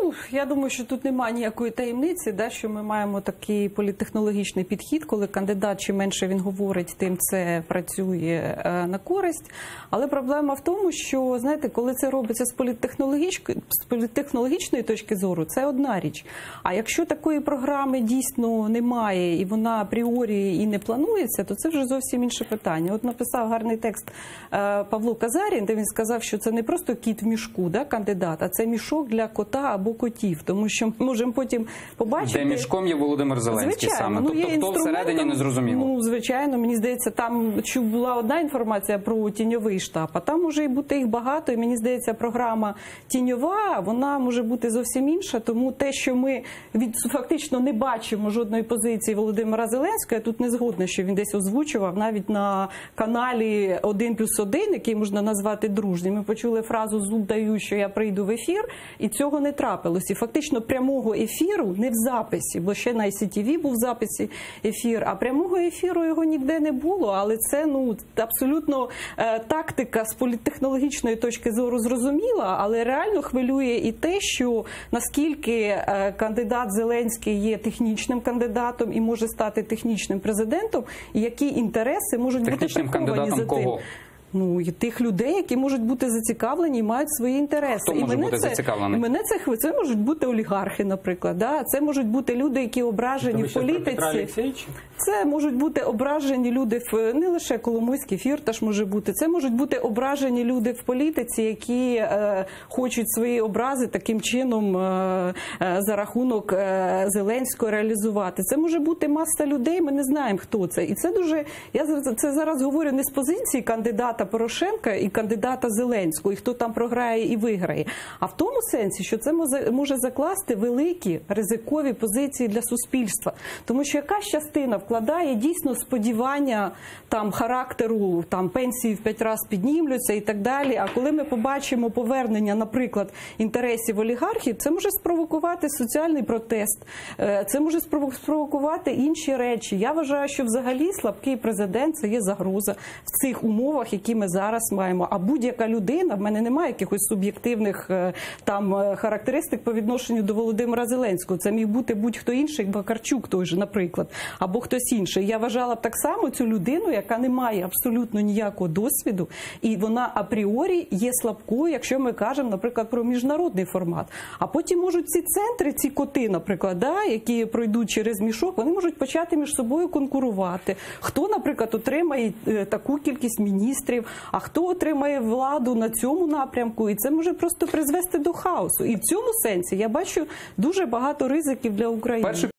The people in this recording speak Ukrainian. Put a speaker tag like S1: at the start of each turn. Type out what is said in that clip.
S1: Ну, я думаю, що тут немає ніякої таємниці, що ми маємо такий політтехнологічний підхід, коли кандидат, чим менше він говорить, тим це працює на користь. Але проблема в тому, що, знаєте, коли це робиться з політтехнологічної точки зору, це одна річ. А якщо такої програми дійсно немає і вона апріорі і не планується, то це вже зовсім інше питання. От написав гарний текст Павло Казарін, де він сказав, що це не просто кіт в мішку, кандидат, а це мішок для кота або котів. Тому що ми можемо потім побачити...
S2: Де мішком є Володимир Зеленський саме. Тобто хто всередині не зрозуміло.
S1: Ну, звичайно, мені здається, там була одна інформація про тіньовий штаб, а там може і бути їх багато. І мені здається, програма тіньова, вона може бути зовсім інша. Тому те, що ми фактично не бачимо жодної позиції Володимира Зеленського, я тут не згодна, що він десь озвучував, навіть на каналі 1+1, який можна назвати дружнім. Ми почули фразу «зуб даю, що я прийду в ефір», і цього не трапилось. І фактично прямого ефіру не в записі, бо ще на ICTV був в записі ефір, а прямого ефіру його ніде не було. Але це абсолютно тактика з політтехнологічної точки зору зрозуміла, але реально хвилює і те, що наскільки кандидат Зеленський є технічним кандидатом і може стати технічним президентом, і які інтереси можуть бути приховані за тим. Ну, і тих людей, які можуть бути зацікавлені і мають свої інтереси.
S2: Хто може бути зацікавлений?
S1: Це можуть бути олігархи, наприклад. Це можуть бути люди, які ображені в політиці. Це можуть бути ображені люди, не лише Коломойський, Фірташ може бути. Це можуть бути ображені люди в політиці, які хочуть свої образи таким чином за рахунок Зеленського реалізувати. Це може бути маса людей, ми не знаємо, хто це. І це дуже, я це зараз говорю не з позиції кандидата Порошенка і кандидата Зеленського, і хто там програє і виграє. А в тому сенсі, що це може закласти великі ризикові позиції для суспільства. Тому що якась частина вкладає дійсно сподівання характеру, пенсії в 5 разів піднімуться і так далі. А коли ми побачимо повернення, наприклад, інтересів олігархів, це може спровокувати соціальний протест, це може спровокувати інші речі. Я вважаю, що взагалі слабкий президент – це є загроза в цих умовах, які ми зараз маємо. А будь-яка людина, в мене немає якихось суб'єктивних характеристик по відношенню до Володимира Зеленського. Це міг бути будь-хто інший, Бакарчук той же, наприклад, або хтось інший. Я вважала б так само цю людину, яка не має абсолютно ніякого досвіду, і вона апріорі є слабкою, якщо ми кажемо, наприклад, про міжнародний формат. А потім можуть ці центри, ці коти, наприклад, які пройдуть через мішок, вони можуть почати між собою конкурувати. Хто, наприклад, отримає таку кількість міністрів, а хто отримає владу на цьому напрямку, і це може просто призвести до хаосу. І в цьому сенсі я бачу дуже багато ризиків для України.